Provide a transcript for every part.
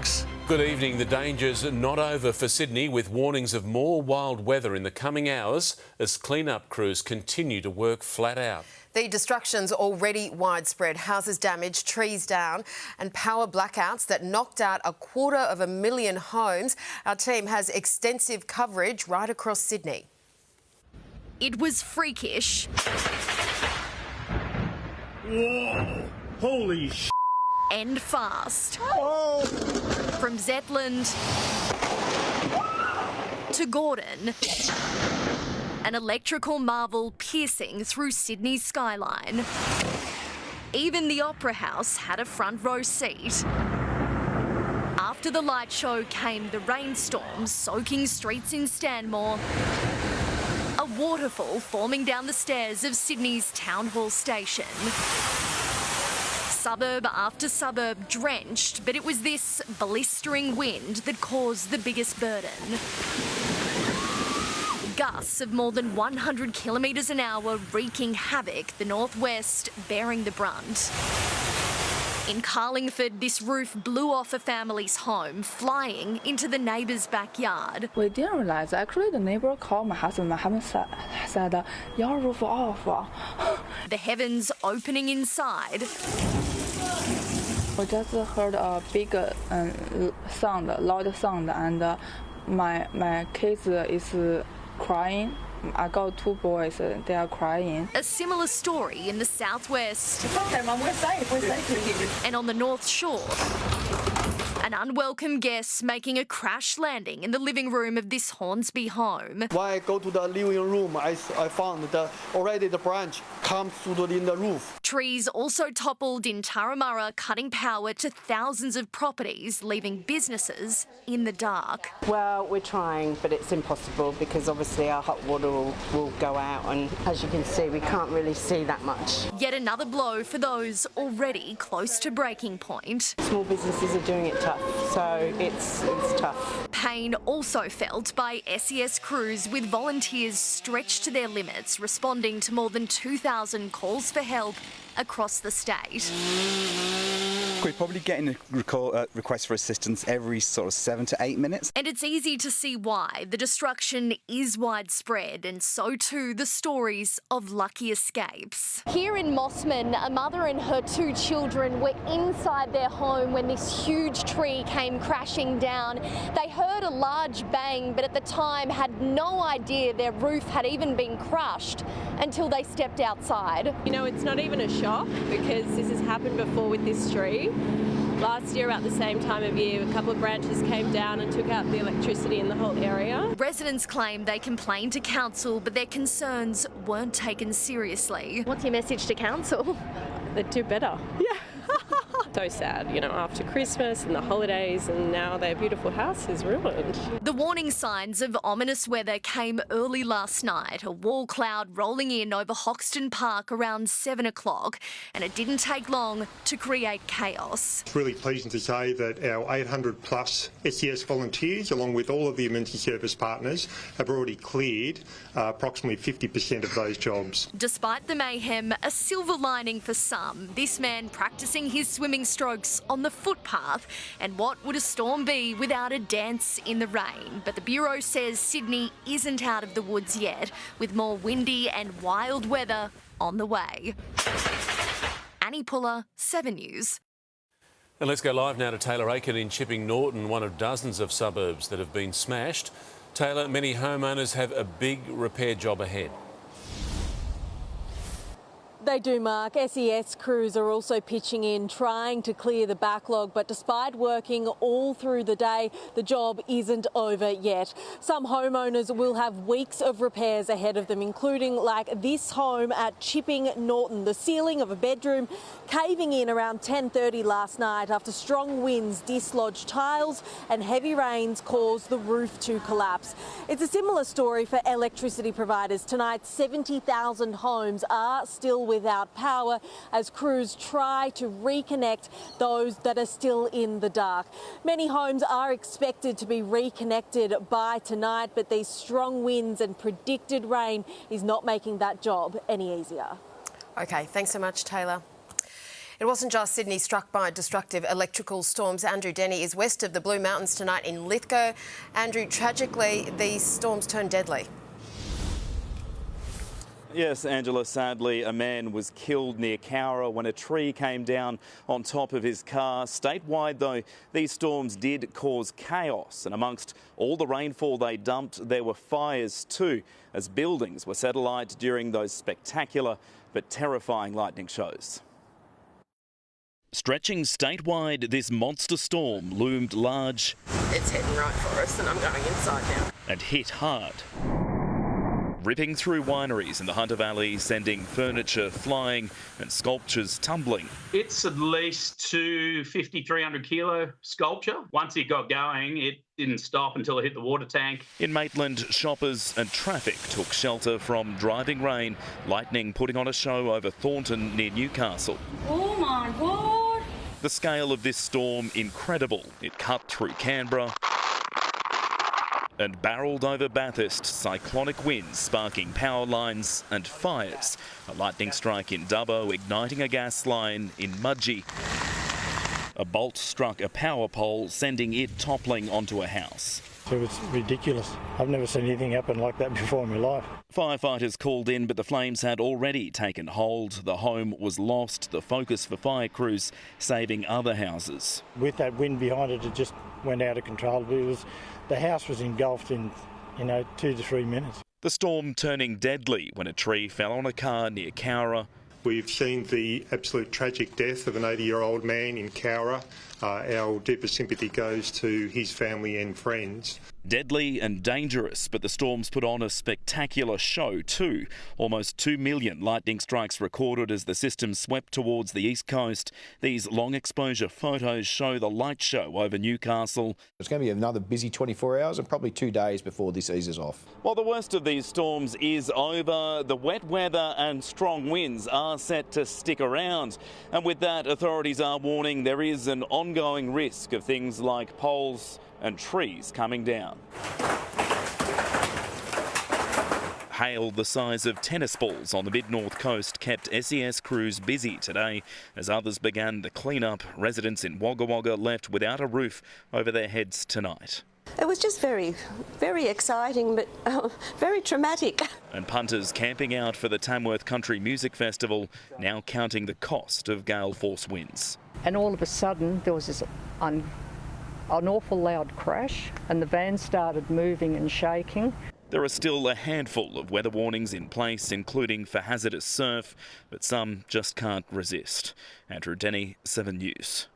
6. Good evening. The danger's not over for Sydney, with warnings of more wild weather in the coming hours as clean-up crews continue to work flat out. The destruction's already widespread. Houses damaged, trees down and power blackouts that knocked out 250,000 homes. Our team has extensive coverage right across Sydney. It was freakish. Whoa! Holy sh! And fast. Oh! From Zetland to Gordon, an electrical marvel piercing through Sydney's skyline. Even the Opera House had a front row seat. After the light show came the rainstorms soaking streets in Stanmore. A waterfall forming down the stairs of Sydney's Town Hall station. Suburb after suburb drenched, but it was this blistering wind that caused the biggest burden. Gusts of more than 100 kilometres an hour wreaking havoc, the northwest bearing the brunt. In Carlingford, this roof blew off a family's home, flying into the neighbour's backyard. We didn't realise, actually the neighbour called my husband. My husband said, your roof off. The heavens opening inside. We just heard a big sound, loud sound, and my kids is crying. I got 2 boys, they are crying. A similar story in the southwest. It's okay, Mum, we're safe. And on the North Shore. An unwelcome guest making a crash landing in the living room of this Hornsby home. When I go to the living room, I found that already the branch comes through in the roof. Trees also toppled in Turramurra, cutting power to thousands of properties, leaving businesses in the dark. Well, we're trying, but it's impossible because obviously our hot water will go out, and as you can see, we can't really see that much. Yet another blow for those already close to breaking point. Small businesses are doing it tough, so it's tough. Pain also felt by SES crews, with volunteers stretched to their limits, responding to more than 2,000 calls for help across the state. We're probably getting a request for assistance every sort of 7 to 8 minutes. And it's easy to see why. The destruction is widespread, and so too the stories of lucky escapes. Here in Mossman, a mother and her 2 children were inside their home when this huge tree came crashing down. They heard a large bang, but at the time had no idea their roof had even been crushed until they stepped outside. You know, it's not even a shock because this has happened before with this tree. Last year, about the same time of year, a couple of branches came down and took out the electricity in the whole area. Residents claim they complained to council, but their concerns weren't taken seriously. What's your message to council? They'd do better. Yeah. So sad, you know, after Christmas and the holidays, and now their beautiful house is ruined. The warning signs of ominous weather came early last night, a wall cloud rolling in over Hoxton Park around 7 o'clock, and it didn't take long to create chaos. It's really pleasing to say that our 800 plus SES volunteers, along with all of the emergency service partners, have already cleared approximately 50% of those jobs. Despite the mayhem, a silver lining for some. This man practicing his swimming strokes on the footpath, and what would a storm be without a dance in the rain? But the Bureau says Sydney isn't out of the woods yet, with more windy and wild weather on the way. Annie Puller, 7 News. And let's go live now to Taylor Aiken in Chipping Norton, one of dozens of suburbs that have been smashed. Taylor, many homeowners have a big repair job ahead. They do, Mark. SES crews are also pitching in, trying to clear the backlog, but despite working all through the day, the job isn't over yet. Some homeowners will have weeks of repairs ahead of them, including like this home at Chipping Norton. The ceiling of a bedroom caving in around 10:30 last night after strong winds dislodged tiles and heavy rains caused the roof to collapse. It's a similar story for electricity providers. Tonight, 70,000 homes are still without power as crews try to reconnect those that are still in the dark. Many homes are expected to be reconnected by tonight, but these strong winds and predicted rain is not making that job any easier. OK, thanks so much, Taylor. It wasn't just Sydney struck by destructive electrical storms. Andrew Denny is west of the Blue Mountains tonight in Lithgow. Andrew, tragically, these storms turned deadly. Yes, Angela, sadly, a man was killed near Cowra when a tree came down on top of his car. Statewide, though, these storms did cause chaos, and amongst all the rainfall they dumped, there were fires too, as buildings were set alight during those spectacular but terrifying lightning shows. Stretching statewide, this monster storm loomed large. It's heading right for us, and I'm going inside now. And hit hard. Ripping through wineries in the Hunter Valley, sending furniture flying and sculptures tumbling. It's at least 250, 300 kilo sculpture. Once it got going, it didn't stop until it hit the water tank. In Maitland, shoppers and traffic took shelter from driving rain, lightning putting on a show over Thornton near Newcastle. Oh my God! The scale of this storm incredible. It cut through Canberra and barreled over Bathurst, cyclonic winds sparking power lines and fires. A lightning strike in Dubbo igniting a gas line in Mudgee. A bolt struck a power pole, sending it toppling onto a house. It was ridiculous. I've never seen anything happen like that before in my life. Firefighters called in, but the flames had already taken hold. The home was lost, the focus for fire crews saving other houses. With that wind behind it, it just went out of control. The house was engulfed in, 2 to 3 minutes. The storm turning deadly when a tree fell on a car near Cowra. We've seen the absolute tragic death of an 80-year-old man in Cowra. Our deepest sympathy goes to his family and friends. Deadly and dangerous, but the storms put on a spectacular show too. Almost 2 million lightning strikes recorded as the system swept towards the east coast. These long exposure photos show the light show over Newcastle. It's going to be another busy 24 hours and probably 2 days before this eases off. While the worst of these storms is over, the wet weather and strong winds are set to stick around. And with that, authorities are warning there is an ongoing risk of things like poles and trees coming down. Hail the size of tennis balls on the mid-north coast kept SES crews busy today. As others began the clean-up, residents in Wagga Wagga left without a roof over their heads tonight. It was just very, very exciting, but very traumatic. And punters camping out for the Tamworth Country Music Festival, now counting the cost of gale force winds. And all of a sudden there was this an awful loud crash and the van started moving and shaking. There are still a handful of weather warnings in place, including for hazardous surf, but some just can't resist. Andrew Denny, 7 News.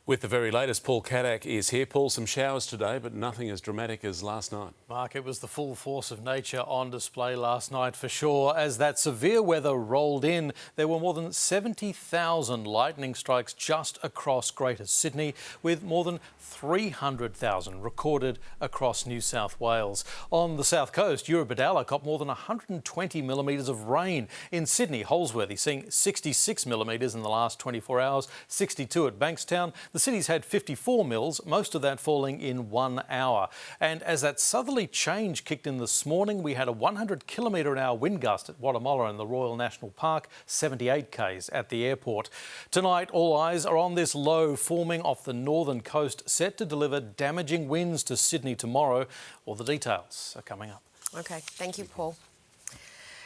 With the very latest, Paul Caddack is here. Paul, some showers today, but nothing as dramatic as last night. Mark, it was the full force of nature on display last night for sure. As that severe weather rolled in, there were more than 70,000 lightning strikes just across Greater Sydney, with more than 300,000 recorded across New South Wales. On the south coast, Eurobodalla got more than 120 millimetres of rain. In Sydney, Holsworthy seeing 66 millimetres in the last 24 hours, 62 at Bankstown. The city's had 54 mils, most of that falling in 1 hour. And as that southerly change kicked in this morning, we had a 100 km/h wind gust at Guatemala in the Royal National Park, 78 k's at the airport. Tonight, all eyes are on this low forming off the northern coast, set to deliver damaging winds to Sydney tomorrow. All the details are coming up. OK, thank you, Paul.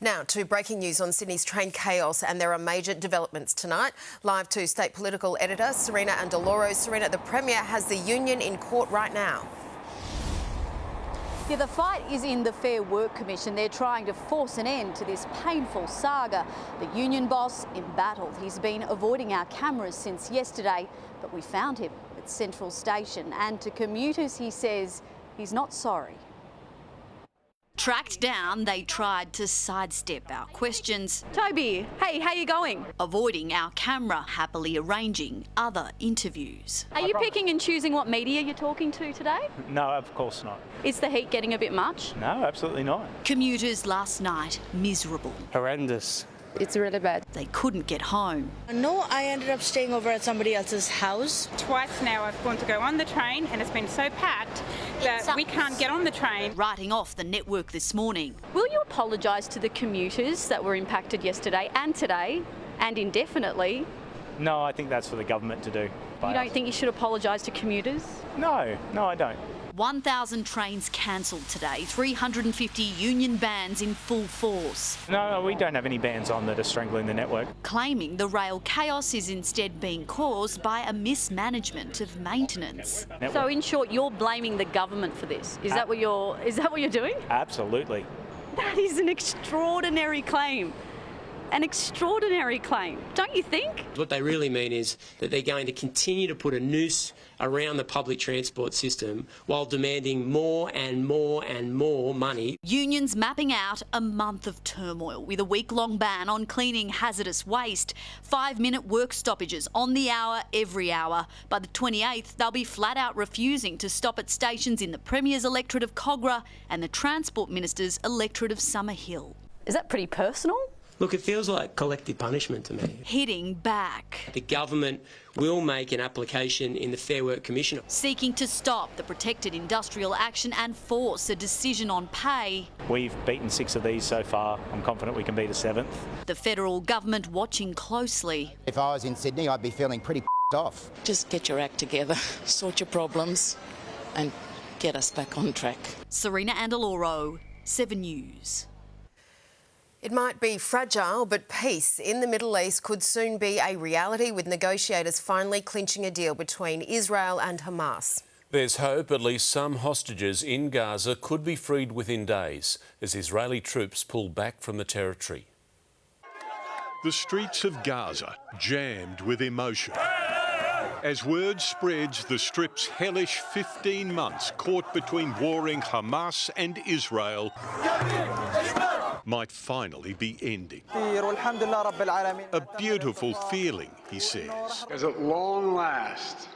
Now to breaking news on Sydney's train chaos, and there are major developments tonight. Live to State Political Editor Serena Andaloro. Serena, the Premier has the union in court right now. Yeah, the fight is in the Fair Work Commission. They're trying to force an end to this painful saga. The union boss embattled. He's been avoiding our cameras since yesterday, but we found him at Central Station. And to commuters, he says he's not sorry. Tracked down, they tried to sidestep our questions. Toby, hey, how you going? Avoiding our camera, happily arranging other interviews. Are you picking and choosing what media you're talking to today? No, of course not. Is the heat getting a bit much? No, absolutely not. Commuters last night, miserable. Horrendous. It's really bad. They couldn't get home. No, I ended up staying over at somebody else's house. Twice now I've gone to go on the train and it's been so packed that we can't get on the train. Writing off the network this morning. Will you apologise to the commuters that were impacted yesterday and today? and indefinitely. No, I think that's for the government to do. You don't think you should apologise to commuters? No, I don't. 1,000 trains cancelled today, 350 union bans in full force. No, we don't have any bans on that are strangling the network. Claiming the rail chaos is instead being caused by a mismanagement of maintenance. So in short, you're blaming the government for this. Is that what you're doing? Absolutely. That is an extraordinary claim. An extraordinary claim, don't you think? What they really mean is that they're going to continue to put a noose around the public transport system while demanding more and more and more money. Unions mapping out a month of turmoil with a week-long ban on cleaning hazardous waste, 5-minute work stoppages on the hour every hour. By the 28th, they'll be flat out refusing to stop at stations in the Premier's electorate of Cogra and the Transport Minister's electorate of Summerhill. Is that pretty personal? Look, it feels like collective punishment to me. Hitting back. The government will make an application in the Fair Work Commission, seeking to stop the protected industrial action and force a decision on pay. We've beaten 6 of these so far. I'm confident we can beat a 7th. The federal government watching closely. If I was in Sydney, I'd be feeling pretty off. Just get your act together, sort your problems and get us back on track. Serena Andaloro, 7 News. It might be fragile, but peace in the Middle East could soon be a reality, with negotiators finally clinching a deal between Israel and Hamas. There's hope at least some hostages in Gaza could be freed within days as Israeli troops pull back from the territory. The streets of Gaza jammed with emotion. As word spreads, the Strip's hellish 15 months caught between warring Hamas and Israel might finally be ending. A beautiful feeling, he says. Because at long last,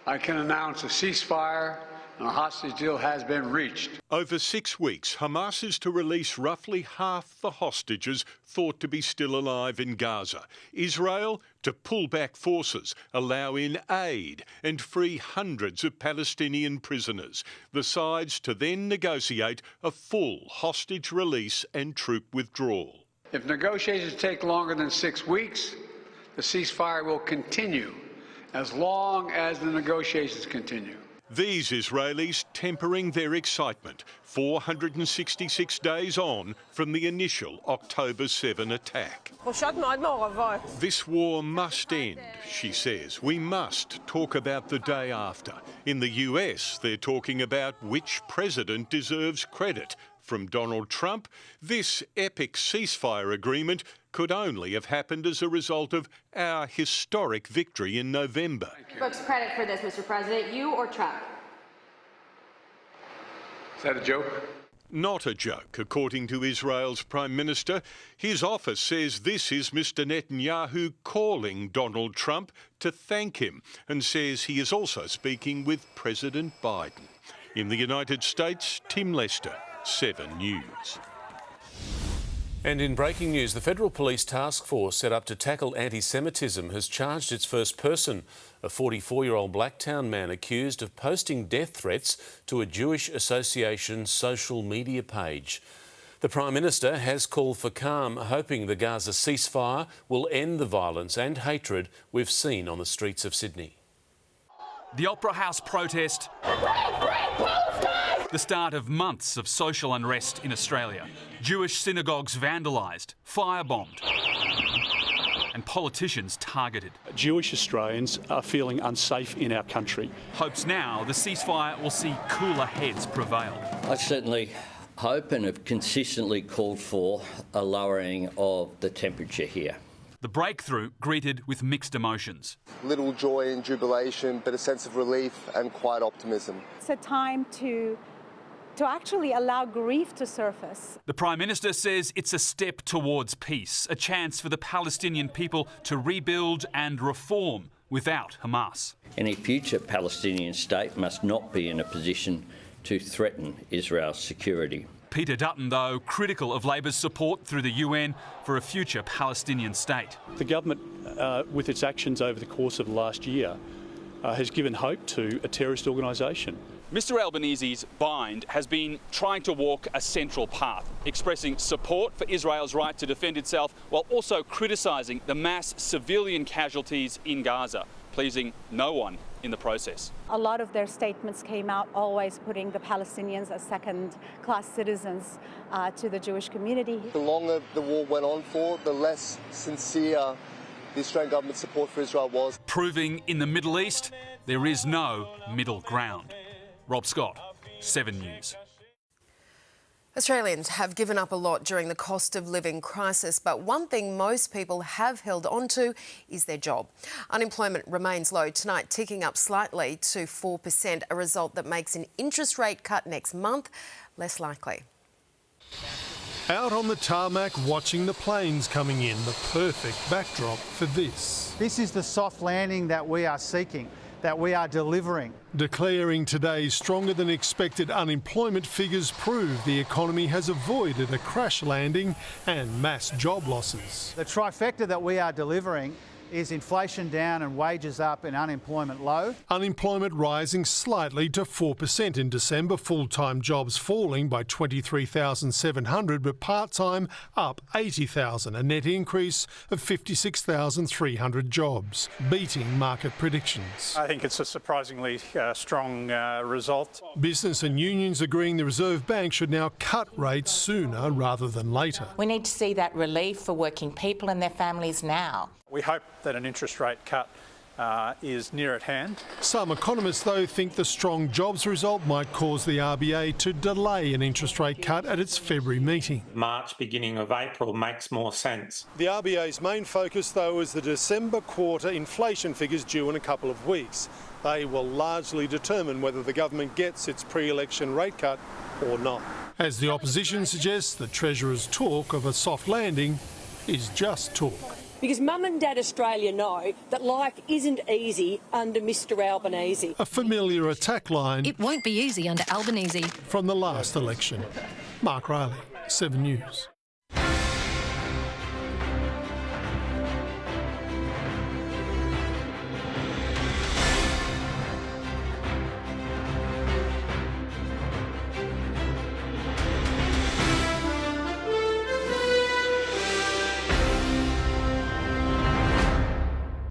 I can announce a ceasefire and a hostage deal has been reached. Over 6 weeks, Hamas is to release roughly half the hostages thought to be still alive in Gaza. Israel to pull back forces, allow in aid and free hundreds of Palestinian prisoners. The sides to then negotiate a full hostage release and troop withdrawal. If negotiations take longer than 6 weeks, the ceasefire will continue as long as the negotiations continue. These Israelis tempering their excitement 466 days on from the initial October 7 attack. This war must end, she says. We must talk about the day after. In the US, they're talking about which president deserves credit. From Donald Trump, this epic ceasefire agreement could only have happened as a result of our historic victory in November. Brooks, credit for this, Mr. President, you or Trump? Is that a joke? Not a joke, according to Israel's Prime Minister. His office says this is Mr. Netanyahu calling Donald Trump to thank him, and says he is also speaking with President Biden. In the United States, Tim Lester, 7 News. And in breaking news, the Federal Police Task Force set up to tackle anti-Semitism has charged its first person, a 44-year-old Blacktown man accused of posting death threats to a Jewish Association social media page. The Prime Minister has called for calm, hoping the Gaza ceasefire will end the violence and hatred we've seen on the streets of Sydney. The Opera House protest, the start of months of social unrest in Australia. Jewish synagogues vandalised, firebombed, and politicians targeted. Jewish Australians are feeling unsafe in our country. Hopes now the ceasefire will see cooler heads prevail. I certainly hope and have consistently called for a lowering of the temperature here. The breakthrough greeted with mixed emotions. Little joy and jubilation, but a sense of relief and quiet optimism. It's a time to actually allow grief to surface. The Prime Minister says it's a step towards peace, a chance for the Palestinian people to rebuild and reform without Hamas. Any future Palestinian state must not be in a position to threaten Israel's security. Peter Dutton, though, critical of Labor's support through the UN for a future Palestinian state. The government, with its actions over the course of last year, has given hope to a terrorist organisation. Mr Albanese's bind has been trying to walk a central path, expressing support for Israel's right to defend itself while also criticising the mass civilian casualties in Gaza, pleasing no one in the process. A lot of their statements came out always putting the Palestinians as second-class citizens to the Jewish community. The longer the war went on for, the less sincere the Australian government's support for Israel was. Proving in the Middle East there is no middle ground. Rob Scott, 7 News. Australians have given up a lot during the cost of living crisis, but one thing most people have held on to is their job. Unemployment remains low tonight, ticking up slightly to 4%, a result that makes an interest rate cut next month less likely. Out on the tarmac watching the planes coming in, the perfect backdrop for this. This is the soft landing that we are seeking, that we are delivering. Declaring today's stronger than expected unemployment figures prove the economy has avoided a crash landing and mass job losses. The trifecta that we are delivering is inflation down and wages up and unemployment low. Unemployment rising slightly to 4% in December, full-time jobs falling by 23,700, but part-time up 80,000, a net increase of 56,300 jobs, beating market predictions. I think it's a surprisingly strong result. Business and unions agreeing the Reserve Bank should now cut rates sooner rather than later. We need to see that relief for working people and their families now. We hope that an interest rate cut is near at hand. Some economists, though, think the strong jobs result might cause the RBA to delay an interest rate cut at its February meeting. March, beginning of April makes more sense. The RBA's main focus, though, is the December quarter inflation figures due in a couple of weeks. They will largely determine whether the government gets its pre-election rate cut or not. As the opposition suggests, the Treasurer's talk of a soft landing is just talk. Because Mum and Dad Australia know that life isn't easy under Mr Albanese. A familiar attack line. It won't be easy under Albanese. From the last election. Mark Riley, 7 News.